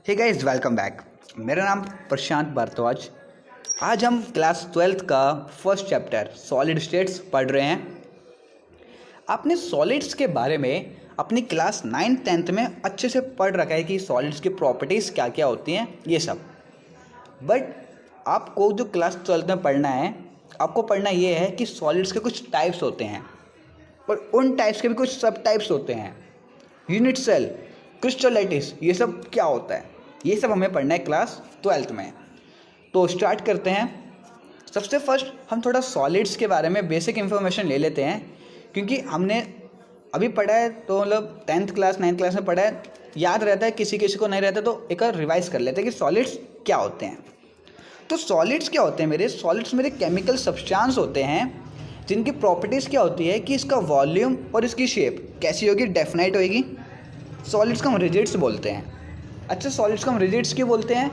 Hey guys, welcome back. मेरा नाम प्रशांत भारद्वाज। आज हम क्लास 12th का फर्स्ट चैप्टर सॉलिड स्टेट्स पढ़ रहे हैं। आपने सॉलिड्स के बारे में अपनी क्लास 9th-10th में अच्छे से पढ़ रखा है कि सॉलिड्स की प्रॉपर्टीज़ क्या क्या होती हैं, ये सब। बट आपको जो क्लास 12th में पढ़ना है, आपको पढ़ना ये है कि सॉलिड्स के कुछ टाइप्स होते हैं और उन टाइप्स के भी कुछ सब टाइप्स होते हैं। यूनिट सेल, क्रिस्टलाइटिस, ये सब क्या होता है, ये सब हमें पढ़ना है क्लास 12th में। तो स्टार्ट करते हैं। सबसे फर्स्ट हम थोड़ा सॉलिड्स के बारे में बेसिक इन्फॉर्मेशन ले लेते हैं, क्योंकि हमने अभी पढ़ा है तो मतलब 10th क्लास 9th क्लास में पढ़ा है, याद रहता है, किसी किसी को नहीं रहता तो एक बार रिवाइज कर लेते हैं कि सॉलिड्स क्या होते हैं। तो सॉलिड्स क्या होते हैं सॉलिड्स मेरे केमिकल सब्सटेंस होते हैं जिनकी प्रॉपर्टीज़ क्या होती है कि इसका वॉल्यूम और इसकी शेप कैसी होगी, डेफिनाइट होगी। सॉलिड्स को हम रिजिड्स बोलते हैं। अच्छा, सॉलिड्स को हम रिजिड्स क्यों बोलते हैं?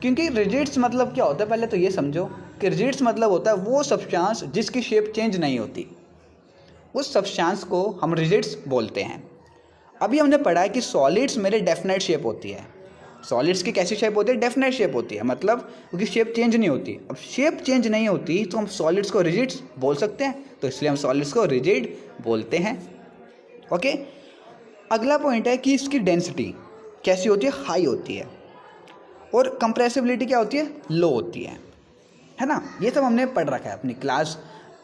क्योंकि रिजिड्स मतलब क्या होता है, पहले तो ये समझो कि रिजिड्स मतलब होता है वो सब्सटेंस जिसकी शेप चेंज नहीं होती, उस सब्सटेंस को हम रिजिड्स बोलते हैं। अभी हमने पढ़ा है कि सॉलिड्स मेरे डेफिनाइट शेप होती है। सॉलिड्स की कैसी शेप होती है? डेफिनाइट शेप होती है, मतलब उसकी शेप चेंज नहीं होती। अब शेप चेंज नहीं होती तो हम सॉलिड्स को रिजिड्स बोल सकते हैं, तो इसलिए हम सॉलिड्स को रिजिड बोलते हैं। ओके, अगला पॉइंट है कि इसकी डेंसिटी कैसी होती है? हाई होती है। और कंप्रेसिबिलिटी क्या होती है? लो होती है ना। ये सब हमने पढ़ रखा है अपनी क्लास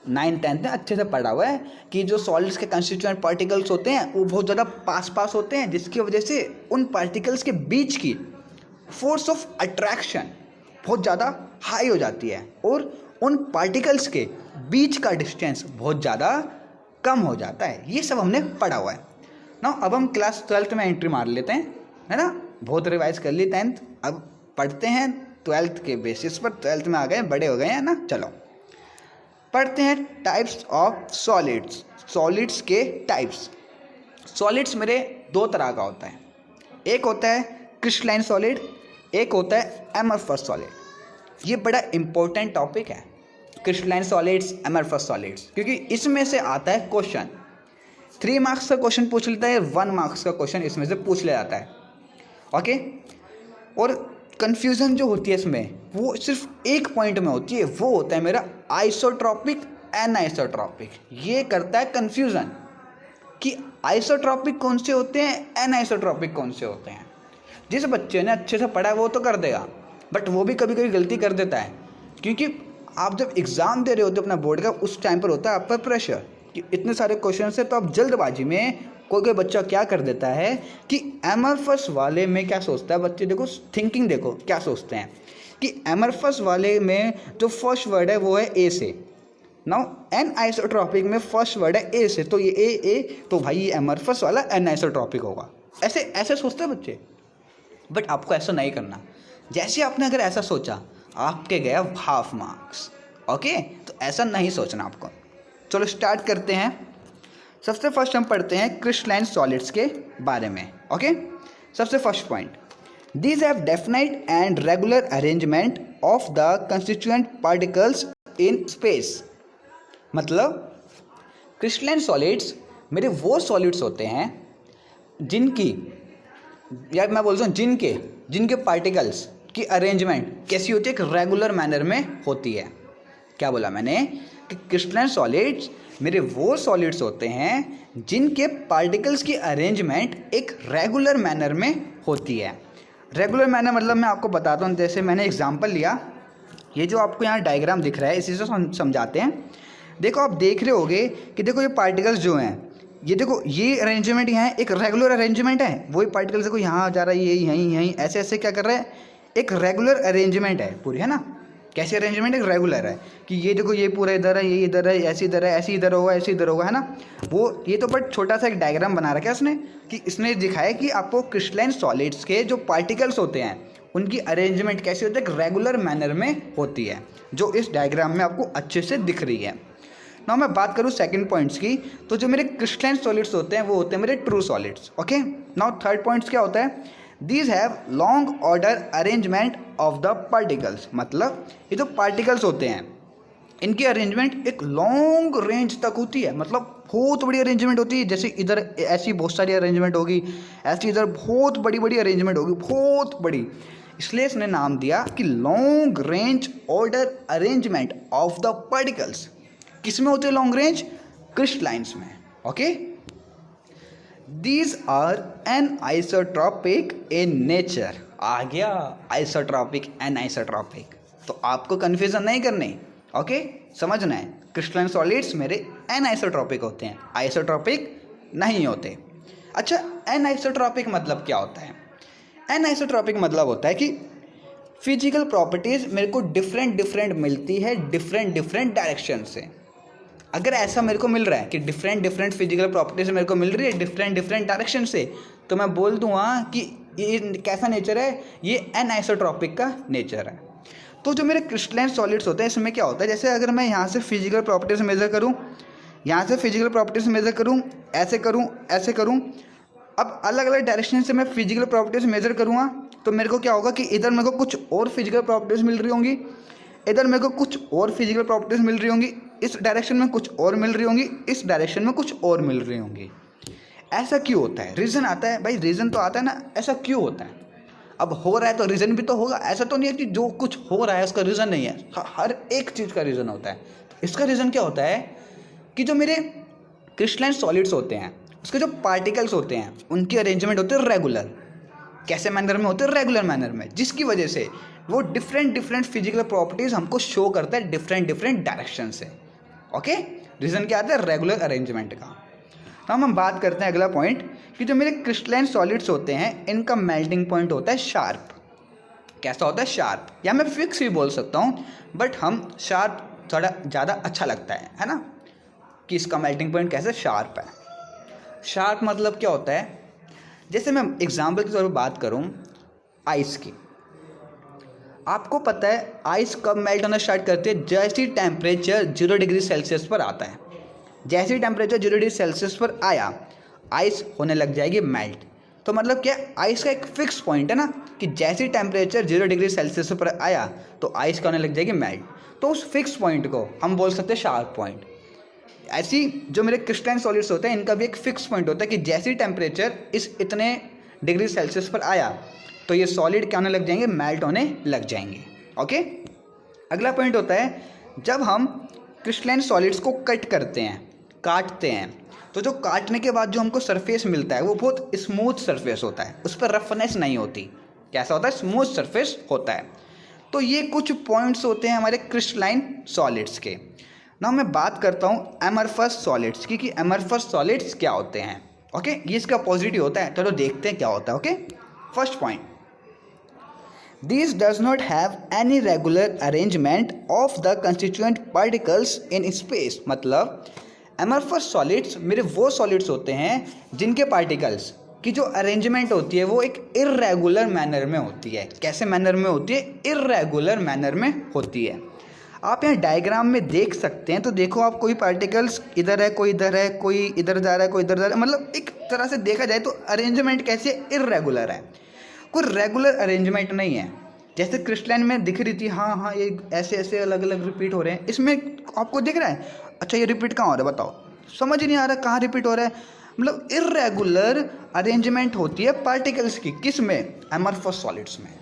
9th-10th में, अच्छे से पढ़ा हुआ है कि जो सॉलिड्स के कंस्टिट्यूएंट पार्टिकल्स होते हैं वो बहुत ज़्यादा पास होते हैं, जिसकी वजह से उन पार्टिकल्स के बीच की फोर्स ऑफ अट्रैक्शन बहुत ज़्यादा हाई हो जाती है और उन पार्टिकल्स के बीच का डिस्टेंस बहुत ज़्यादा कम हो जाता है। ये सब हमने पढ़ा हुआ है ना। अब हम क्लास 12th में एंट्री मार लेते हैं, है ना। बहुत रिवाइज कर ली 10th, अब पढ़ते हैं 12th के बेसिस पर। 12th में आ गए, बड़े हो गए हैं ना। चलो पढ़ते हैं टाइप्स ऑफ सॉलिड्स। सॉलिड्स के टाइप्स। सॉलिड्स मेरे दो तरह का होता है, एक होता है क्रिस्टलाइन सॉलिड, एक होता है एमरफस सॉलिड। ये बड़ा इंपॉर्टेंट टॉपिक है, क्रिस्टलाइन सॉलिड्स, एमरफस सॉलिड्स, क्योंकि इसमें से आता है क्वेश्चन। 3 मार्क्स का क्वेश्चन पूछ लेता है, 1 मार्क्स का क्वेश्चन इसमें से पूछ लिया जाता है। ओके, और कन्फ्यूज़न जो होती है इसमें वो सिर्फ एक पॉइंट में होती है, वो होता है मेरा आइसोट्रॉपिक, एनाइसोट्रॉपिक। ये करता है कन्फ्यूज़न कि आइसोट्रॉपिक कौन से होते हैं, एनाइसोट्रॉपिक कौन से होते हैं। जिस बच्चे ने अच्छे से पढ़ा है वो तो कर देगा, बट वो भी कभी कभी गलती कर देता है, क्योंकि आप जब एग्ज़ाम दे रहे होते हो अपना बोर्ड का, उस टाइम पर होता है आप पर प्रेशर कि इतने सारे क्वेश्चन है, तो आप जल्दबाजी में कोई बच्चा क्या कर देता है कि एमरफस वाले में क्या सोचता है, बच्चे देखो थिंकिंग देखो क्या सोचते हैं कि एमरफस वाले में जो फर्स्ट वर्ड है वो है ए से। नाउ एन आइसोट्रॉपिक में फर्स्ट वर्ड है ए से, तो ये ए, तो भाई ये एमरफस वाला एन आइसोट्रॉपिक होगा। ऐसे ऐसे सोचते हैं बच्चे, बट आपको ऐसा नहीं करना। जैसे आपने अगर ऐसा सोचा, आपके गया हाफ मार्क्स। ओके, तो ऐसा नहीं सोचना आपको। चलो स्टार्ट करते हैं। सबसे फर्स्ट हम पढ़ते हैं क्रिस्टलाइन सॉलिड्स के बारे में। ओके, सबसे first point, these have definite and regular arrangement of the constituent particles in space. मतलब क्रिस्टलाइन सॉलिड्स मेरे वो सॉलिड्स होते हैं जिनकी, या मैं बोलता हूँ जिनके पार्टिकल्स की अरेंजमेंट कैसी होती है, एक रेगुलर मैनर में होती है। क्या बोला मैंने कि क्रिस्टलाइन सॉलिड्स मेरे वो सॉलिड्स होते हैं जिनके पार्टिकल्स की अरेंजमेंट एक रेगुलर मैनर में होती है। रेगुलर मैनर मतलब मैं आपको बताता हूँ, जैसे मैंने एग्जांपल लिया, ये जो आपको यहाँ डायग्राम दिख रहा है इसी से समझाते हैं। देखो आप देख रहे होगे कि देखो ये पार्टिकल्स जो हैं, ये देखो ये अरेंजमेंट यहाँ है, एक रेगुलर अरेंजमेंट है। वही पार्टिकल्स देखो यहाँ जा रहा है, यहीं ऐसे ऐसे क्या कर रहा है, एक रेगुलर अरेंजमेंट है पूरी, है ना। कैसे अरेंजमेंट? एक रेगुलर है कि ये देखो ये पूरा इधर है, ये इधर है, ऐसे इधर है, ऐसे इधर होगा, ऐसे इधर होगा, है ना। वो ये तो बट छोटा सा एक डायग्राम बना रखा है उसने, कि इसने दिखाया कि आपको क्रिस्टलाइन सॉलिड्स के जो पार्टिकल्स होते हैं उनकी अरेंजमेंट कैसी होती है, एक रेगुलर मैनर में होती है, जो इस डायग्राम में आपको अच्छे से दिख रही है। नाउ मैं बात करूँ सेकंड पॉइंट्स की, तो जो मेरे क्रिस्टलाइन सॉलिड्स होते हैं वो होते हैं मेरे true solids. Okay, now third points क्या होता है, these have long order arrangement of the particles. मतलब ये जो पार्टिकल्स होते हैं इनकी अरेंजमेंट एक लॉन्ग रेंज तक होती है, मतलब बहुत बड़ी अरेंजमेंट होती है। जैसे इधर ऐसी बहुत सारी अरेंजमेंट होगी, ऐसी इधर बहुत बड़ी बड़ी अरेंजमेंट होगी, बहुत बड़ी। इसलिए इसने नाम दिया कि long range order arrangement of the particles. किस में होते हैं लॉन्ग रेंज? क्रिस्टलाइंस में। Okay, these are anisotropic in nature. आ गया आइसोट्रॉपिक, एन आइसोट्रॉपिक। तो आपको कन्फ्यूजन नहीं करनी, ओके, समझना है क्रिस्टलाइन सॉलिड्स मेरे एन आइसोट्रॉपिक होते हैं, आइसोट्रॉपिक नहीं होते। अच्छा, एन आइसोट्रॉपिक मतलब क्या होता है? एन आइसोट्रॉपिक मतलब होता है कि फिजिकल प्रॉपर्टीज मेरे को डिफरेंट डिफरेंट मिलती है डिफरेंट डिफरेंट डायरेक्शन से। अगर ऐसा मेरे को मिल रहा है कि डिफरेंट डिफरेंट फिजिकल प्रॉपर्टीज मेरे को मिल रही है डिफरेंट डिफरेंट डायरेक्शन से, तो मैं बोल दूंगा कि ये कैसा नेचर है, ये एन आइसोट्रॉपिक का नेचर है। तो जो मेरे क्रिस्टलाइन सॉलिड्स होते हैं इसमें क्या होता है, जैसे अगर मैं यहाँ से फिजिकल प्रॉपर्टीज मेजर करूँ, यहाँ से फिजिकल प्रॉपर्टीज मेजर करूँ, ऐसे करूँ, ऐसे करूँ, अब अलग अलग डायरेक्शन से मैं फिजिकल प्रॉपर्टीज मेजर करूँगा, तो मेरे को क्या होगा कि इधर मेरे को कुछ और फिजिकल प्रॉपर्टीज मिल रही होंगी, इधर मेरे को कुछ और फिजिकल प्रॉपर्टीज मिल रही होंगी, इस डायरेक्शन में कुछ और मिल रही होंगी, इस डायरेक्शन में कुछ और मिल रही होंगी। ऐसा क्यों होता है? रीज़न आता है भाई, रीज़न तो आता है ना, ऐसा क्यों होता है? अब हो रहा है तो रीज़न भी तो होगा। ऐसा तो नहीं है कि जो कुछ हो रहा है उसका रीज़न नहीं है, हर एक चीज़ का रीज़न होता है। इसका रीज़न क्या होता है कि जो मेरे क्रिस्टलाइन सॉलिड्स होते हैं उसके जो पार्टिकल्स होते हैं उनकी अरेंजमेंट होती है रेगुलर। कैसे मैनर में होते हैं? रेगुलर मैनर में, जिसकी वजह से वो डिफरेंट डिफरेंट फिजिकल प्रॉपर्टीज हमको शो करता है डिफरेंट डिफरेंट डायरेक्शन से। ओके, रीज़न क्या आता है? रेगुलर अरेंजमेंट का। तो हम बात करते हैं अगला पॉइंट कि जो मेरे क्रिस्टलाइन सॉलिड्स होते हैं इनका मेल्टिंग पॉइंट होता है शार्प। कैसा होता है? शार्प, या मैं फिक्स भी बोल सकता हूँ, बट हम शार्प थोड़ा ज़्यादा अच्छा लगता है ना, कि इसका मेल्टिंग पॉइंट कैसे शार्प है। शार्प मतलब क्या होता है? जैसे मैं एग्जाम्पल के तौर पर बात करूँ आइस की, आपको पता है आइस कब मेल्ट होना स्टार्ट करती है? जैसे ही टेम्परेचर 0 डिग्री सेल्सियस पर आता है, जैसे ही टेम्परेचर 0 डिग्री सेल्सियस पर आया आइस होने लग जाएगी मेल्ट। तो मतलब क्या, आइस का एक फिक्स पॉइंट है ना कि जैसे ही टेम्परेचर 0 डिग्री सेल्सियस पर आया तो आइस का होने लग जाएगी मेल्ट। तो उस फिक्स पॉइंट को हम बोल सकते हैं शार्प पॉइंट। ऐसी जो मेरे क्रिस्टलाइन सॉलिड्स होते हैं इनका भी एक फिक्स पॉइंट होता है कि जैसे ही टेम्परेचर इस इतने डिग्री सेल्सियस पर आया तो ये सॉलिड क्या होने लग जाएंगे? मेल्ट होने लग जाएंगे। ओके, अगला पॉइंट होता है जब हम क्रिस्टलाइन सॉलिड्स को कट करते हैं, काटते हैं, तो जो काटने के बाद जो हमको सरफेस मिलता है वो बहुत स्मूथ सरफेस होता है, उस पर रफनेस नहीं होती। कैसा होता है? स्मूथ सरफेस होता है। तो ये कुछ पॉइंट्स होते हैं हमारे क्रिस्टलाइन सॉलिड्स के। ना मैं बात करता हूँ एमरफस सॉलिड्स की कि एमरफस सॉलिड्स क्या होते हैं। ओके, ये इसका पॉजिटिव होता है, चलो देखते हैं क्या होता है। Okay, first point, These does not have any regular arrangement of the constituent particles in space। मतलब एमरफस सॉलिड्स मेरे वो सॉलिड्स होते हैं जिनके पार्टिकल्स की जो अरेंजमेंट होती है वो एक इर्रेगुलर मैनर में होती है। कैसे मैनर में होती है? इर्रेगुलर मैनर में होती है। आप यहाँ डायग्राम में देख सकते हैं, तो देखो आप, कोई पार्टिकल्स इधर है, कोई इधर है, कोई इधर जा रहा है, कोई इधर जा रहा है, मतलब एक तरह से देखा जाए तो अरेंजमेंट कैसे इर्रेगुलर है, कोई रेगुलर अरेंजमेंट नहीं है। जैसे क्रिस्टलाइन में दिख रही थी, हाँ ये ऐसे ऐसे अलग अलग रिपीट हो रहे हैं, इसमें आपको दिख रहा है अच्छा ये रिपीट कहाँ हो रहा है बताओ, समझ ही नहीं आ रहा कहाँ रिपीट हो रहा है। मतलब इर्रेगुलर अरेंजमेंट होती है पार्टिकल्स की, किस में? एमरफस सॉलिड्स में।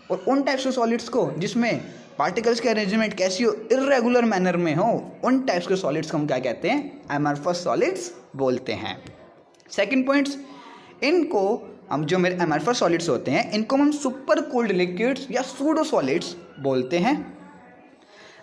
और उन टाइप्स ऑफ सॉलिड्स को जिसमें पार्टिकल्स की अरेंजमेंट कैसी हो? इर्रेगुलर मैनर में हो, उन टाइप्स के सॉलिड्स को हम क्या कहते हैं? एमरफस सॉलिड्स बोलते हैं। सेकेंड पॉइंट्स, इनको हम जो मेरे एमरफस सॉलिड्स होते हैं इनको हम सुपर कोल्ड लिक्विड्स या सूडो सॉलिड्स बोलते हैं।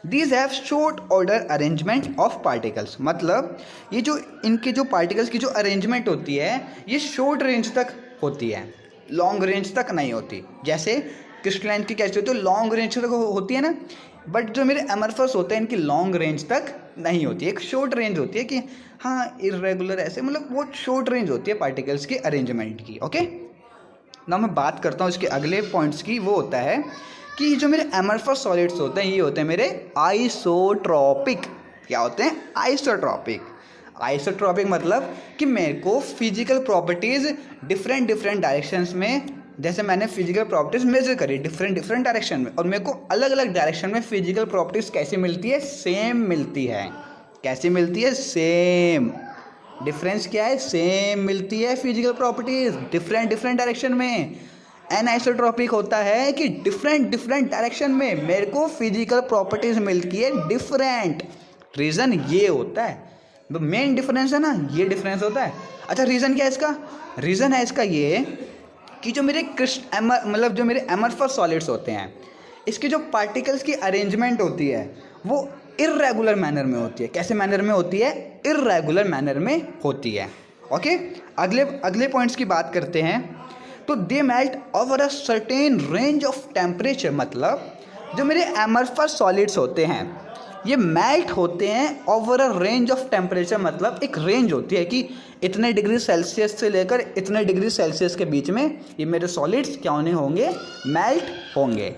These have short order arrangement of particles. मतलब ये जो इनके जो पार्टिकल्स की जो अरेंजमेंट होती है ये शॉर्ट रेंज तक होती है, लॉन्ग रेंज तक नहीं होती। जैसे क्रिस्टलाइन की कैसे होती है? लॉन्ग रेंज तक होती है ना, बट जो मेरे एमरफस होते हैं इनकी लॉन्ग रेंज तक नहीं होती, एक शॉर्ट रेंज होती है कि हाँ इर्रेगुलर ऐसे, मतलब वो शॉर्ट रेंज होती है पार्टिकल्स के अरेंजमेंट की। ओके, ना मैं बात करता हूँ इसके अगले पॉइंट्स की। वो होता है कि जो मेरे एमरफस सॉलिड्स होते हैं ये होते हैं मेरे आइसोट्रॉपिक। क्या होते हैं? आइसोट्रॉपिक। आइसोट्रॉपिक मतलब कि मेरे को physical properties different different directions में जैसे मैंने फिजिकल प्रॉपर्टीज मेजर करी डिफरेंट डायरेक्शन में, और मेरे को अलग अलग डायरेक्शन में फिजिकल प्रॉपर्टीज कैसी मिलती है, सेम मिलती है। कैसी मिलती है, सेम। डिफरेंस क्या है, सेम मिलती है फिजिकल प्रॉपर्टीज डिफरेंट डायरेक्शन में। एनआइसोट्रॉपिक होता है कि डिफरेंट डायरेक्शन में मेरे को फिजिकल प्रॉपर्टीज मिलती है डिफरेंट। रीज़न ये होता है, मेन डिफरेंस है ना, ये डिफरेंस होता है। अच्छा, रीज़न क्या है इसका? रीज़न है इसका ये कि जो मेरे मतलब जो मेरे एमरफस सॉलिड्स होते हैं, इसकी जो पार्टिकल्स की अरेंजमेंट होती है वो इर्रेगुलर मैनर में होती है। कैसे मैनर में होती है? इर्रेगुलर मैनर में होती है। ओके, अगले पॉइंट्स की बात करते हैं। तो they melt over a certain range of temperature, मतलब जो मेरे एमरफस सॉलिड्स होते हैं ये मेल्ट होते हैं over a range of temperature, मतलब एक रेंज होती है कि इतने डिग्री सेल्सियस से लेकर इतने डिग्री सेल्सियस के बीच में ये मेरे सॉलिड्स क्या होंगे, मेल्ट होंगे।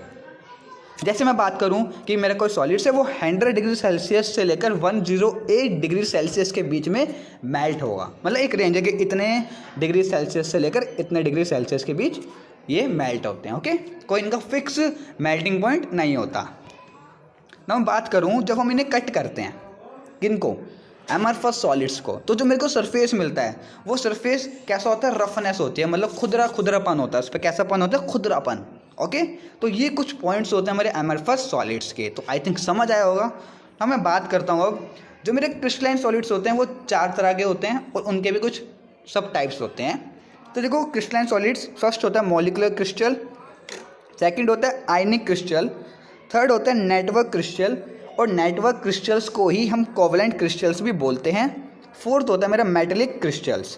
जैसे मैं बात करूं कि मेरा कोई सॉलिड्स है वो 100 डिग्री सेल्सियस से लेकर 108 डिग्री सेल्सियस के बीच में मेल्ट होगा, मतलब एक रेंज है कि इतने डिग्री सेल्सियस से लेकर इतने डिग्री सेल्सियस के बीच ये मेल्ट होते हैं। ओके, कोई इनका फिक्स मेल्टिंग पॉइंट नहीं होता ना। मैं बात करूं जब हम इन्हें कट करते हैं, किनको, एमरफस सॉलिड्स को, तो जो मेरे को सरफेस मिलता है वो सरफेस कैसा होता है, रफनेस होती है, मतलब खुदरापन होता है उस पर। कैसापन होता है, खुदरापन। ओके, तो ये कुछ पॉइंट्स होते हैं हमारे एमरफस सॉलिड्स के। तो आई थिंक समझ आया होगा। अब मैं बात करता हूँ अब जो मेरे क्रिस्टलाइन सॉलिड्स होते हैं वो 4 तरह के होते हैं और उनके भी कुछ सब टाइप्स होते हैं। तो देखो, क्रिस्टलाइन सॉलिड्स, फर्स्ट होता है मॉलिक्यूलर क्रिस्टल, सेकेंड होता है आयनिक क्रिस्टल, थर्ड होता है नेटवर्क क्रिस्टल, और नेटवर्क क्रिस्टल्स को ही हम कोवलेंट क्रिस्टल्स भी बोलते हैं। फोर्थ होता है मेरा मेटेलिक क्रिस्टल्स।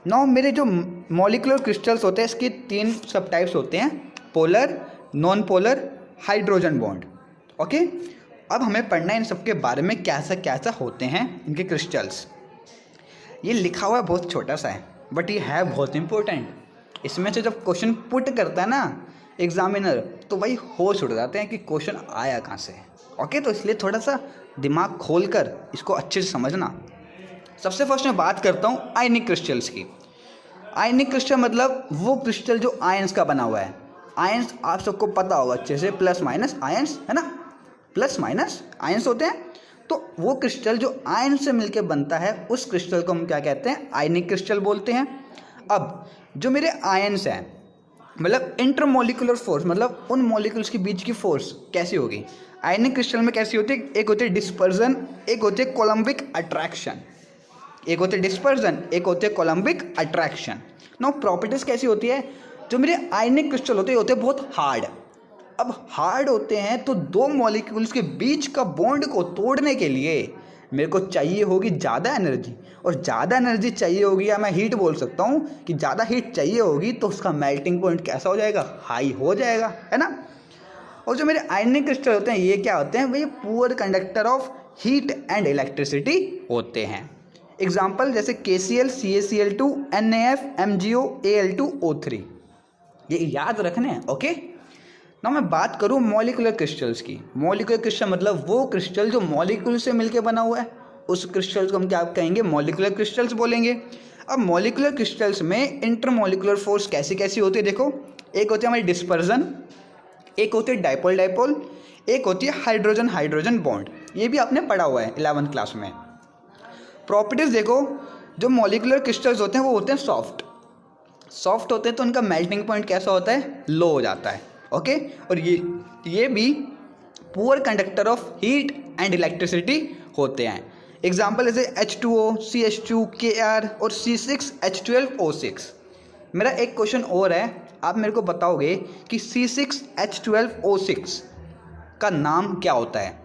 नाउ मेरे जो मॉलिक्यूलर क्रिस्टल्स होते हैं इसके 3 सब टाइप्स होते हैं, polar, non polar, hydrogen bond. Okay, अब हमें पढ़ना है इन सब के बारे में, कैसा होते हैं इनके क्रिस्टल्स। ये लिखा हुआ बहुत छोटा सा है बट ये है बहुत इंपॉर्टेंट। इसमें से जब क्वेश्चन पुट करता है ना एग्जामिनर, तो भाई होश उड़ जाते हैं कि क्वेश्चन आया कहाँ से। ओके, तो इसलिए थोड़ा सा दिमाग खोल कर इसको अच्छे से समझना। सबसे फर्स्ट मैं बात करता हूँ आयनिक क्रिस्टल्स की। आयनिक क्रिस्टल मतलब वो क्रिस्टल जो आयंस का बना हुआ है। आयंस आप सबको पता होगा अच्छे से, प्लस माइनस आयंस, है ना, प्लस माइनस आयंस होते हैं। तो वो क्रिस्टल जो आयन से मिलकर बनता है उस क्रिस्टल को हम क्या कहते हैं, आयनिक क्रिस्टल बोलते हैं। अब जो मेरे आयंस हैं, मतलब इंटरमोलिकुलर फोर्स, मतलब उन मॉलिक्यूल्स के बीच की फोर्स कैसी होगी आयनिक क्रिस्टल में, कैसी होती है? एक होती है डिस्पर्जन, एक होती है कोलम्बिक अट्रैक्शन। एक होते डिस्पर्जन, एक होते कोलम्बिक अट्रैक्शन। नो, प्रॉपर्टीज कैसी होती है? जो मेरे आयनिक क्रिस्टल होते हैं बहुत हार्ड। अब हार्ड होते हैं तो दो मॉलिक्यूल्स के बीच का बॉन्ड को तोड़ने के लिए मेरे को चाहिए होगी ज़्यादा एनर्जी, और ज़्यादा एनर्जी चाहिए होगी, या मैं हीट बोल सकता हूँ कि ज़्यादा हीट चाहिए होगी, तो उसका मेल्टिंग पॉइंट कैसा हो जाएगा, हाई हो जाएगा, है ना। और जो मेरे आयनिक क्रिस्टल होते हैं ये क्या होते हैं, वो ये poor conductor of heat and electricity होते हैं। एग्जाम्पल जैसे KCl, CaCl2, NaF, MgO, Al2O3, ये याद रखने हैं। ओके, ना मैं बात करूँ मॉलिक्यूलर क्रिस्टल्स की। मॉलिक्यूलर क्रिस्टल मतलब वो क्रिस्टल जो मॉलिक्यूल से मिलकर बना हुआ है, उस क्रिस्टल्स को हम क्या कहेंगे, मॉलिक्यूलर क्रिस्टल्स बोलेंगे। अब मॉलिक्यूलर क्रिस्टल्स में इंटरमॉलिक्यूलर फोर्स कैसी कैसी होती है, देखो, एक होती है हमारी डिस्पर्जन, एक होती है डाइपोल डाइपोल, एक होती है हाइड्रोजन हाइड्रोजन बॉन्ड। ये भी आपने पढ़ा हुआ है 11th क्लास में। प्रॉपर्टीज देखो, जो मॉलिक्यूलर क्रिस्टल्स होते हैं वो होते हैं सॉफ्ट होते हैं, तो उनका मेल्टिंग पॉइंट कैसा होता है, लो हो जाता है। ओके, और ये भी poor conductor of heat and electricity होते हैं। एग्जाम्पल जैसे H2O, CH2, Kr और C6H12O6। मेरा एक क्वेश्चन और है, आप मेरे को बताओगे कि C6H12O6 का नाम क्या होता है।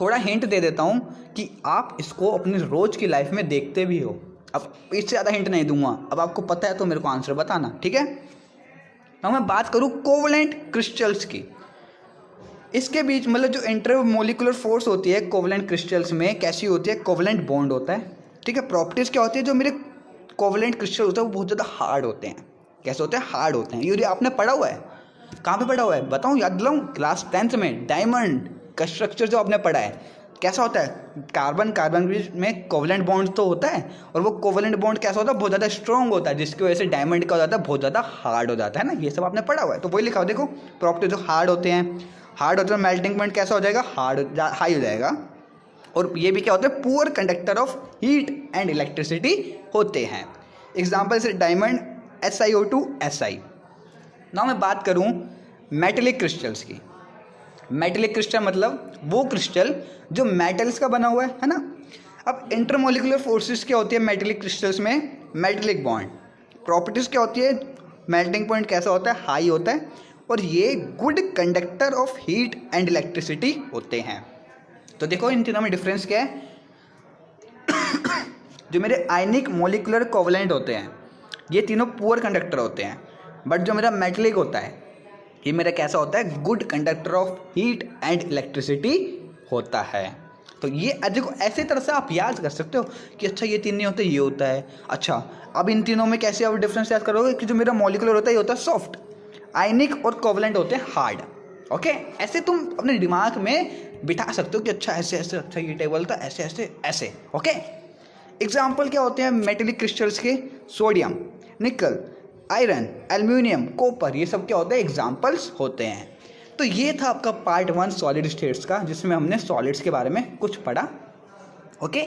थोड़ा हिंट दे देता हूँ कि आप इसको अपनी रोज की लाइफ में देखते भी हो। अब इससे ज़्यादा हिंट नहीं दूंगा, अब आपको पता है तो मेरे को आंसर बताना, ठीक है। अब मैं बात करूँ कोवलेंट क्रिस्टल्स की। इसके बीच मतलब जो इंटरमोलिकुलर फोर्स होती है कोवलेंट क्रिस्टल्स में कैसी होती है, कोवलेंट बॉन्ड होता है, ठीक है। प्रॉपर्टीज़ क्या होती है, जो मेरे कोवलेंट क्रिस्टल होते हैं वो बहुत ज़्यादा हार्ड होते हैं। कैसे होते हैं, हार्ड होते हैं। ये आपने पढ़ा हुआ है, कहाँ पे पढ़ा हुआ है बताऊँ, याद दिलाऊँ, क्लास 10th में डायमंड का स्ट्रक्चर जो आपने पढ़ा है, कैसा होता है, कार्बन कार्बन के बीच में कोवलेंट बॉन्ड तो होता है, और वो कोवलेंट बॉन्ड कैसा होता है, बहुत ज़्यादा स्ट्रॉन्ग होता है, जिसकी वजह से डायमंड का हो जाता है बहुत ज़्यादा हार्ड हो जाता है ना। ये सब आपने पढ़ा हुआ है, तो वही लिखा हो देखो, प्रॉपर्टी जो हार्ड होते हैं मेल्टिंग पॉइंट कैसा हो जाएगा, हाई हो जाएगा। और ये भी क्या होते हैं, poor conductor of heat and electricity होते हैं। एग्जाम्पल से डायमंड SiO2 Si। ना मैं बात करूँ मेटेलिक क्रिस्टल्स की। मेटेलिक क्रिस्टल मतलब वो क्रिस्टल जो मेटल्स का बना हुआ है ना। अब इंटरमोलिकुलर फोर्सेस क्या होती है मेटेलिक क्रिस्टल्स में, मेटेलिक बॉन्ड। प्रॉपर्टीज़ क्या होती है, मेल्टिंग पॉइंट कैसा होता है, हाई होता है, और ये good conductor of heat and electricity होते हैं। तो देखो इन तीनों में डिफरेंस क्या है। जो मेरे आयनिक मोलिकुलर कोवलेंट होते हैं ये तीनों पुअर कंडक्टर होते हैं, बट जो मेरा मेटेलिक होता है ये मेरा कैसा होता है, good conductor of heat and electricity होता है। तो ये देखो ऐसे तरह से आप याद कर सकते हो कि अच्छा ये तीन नहीं होते, ये होता है। अच्छा अब इन तीनों में कैसे आप डिफरेंस याद करोगे कि जो मेरा मॉलिक्यूलर होता है ये होता है सॉफ्ट, आयनिक और कोवलेंट होते हैं हार्ड। ओके, ऐसे तुम अपने दिमाग में बिठा सकते हो कि अच्छा ऐसे ऐसे, अच्छा ये टेबल था ऐसे ऐसे ऐसे। ओके, एग्जाम्पल क्या होते हैं मेटेलिक क्रिस्टल्स के, सोडियम, निकल, आयरन, एल्यूमिनियम, कॉपर, ये सब क्या होते हैं, एग्जाम्पल्स होते हैं। तो ये था आपका पार्ट 1 सॉलिड स्टेट्स का, जिसमें हमने सॉलिड्स के बारे में कुछ पढ़ा। ओके,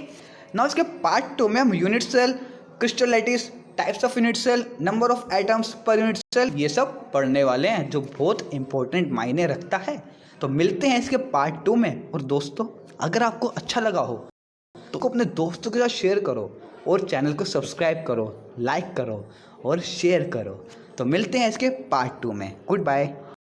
नाउ इसके पार्ट 2 में हम unit cell, crystal lattice, types of unit cell, number of atoms per unit cell, ये सब पढ़ने वाले हैं, जो बहुत इंपॉर्टेंट मायने रखता है। तो मिलते हैं इसके पार्ट 2 में। और दोस्तों अगर आपको अच्छा लगा हो तो अपने दोस्तों के साथ शेयर करो, और चैनल को सब्सक्राइब करो, लाइक करो और शेयर करो। तो मिलते हैं इसके पार्ट 2 में। Good bye.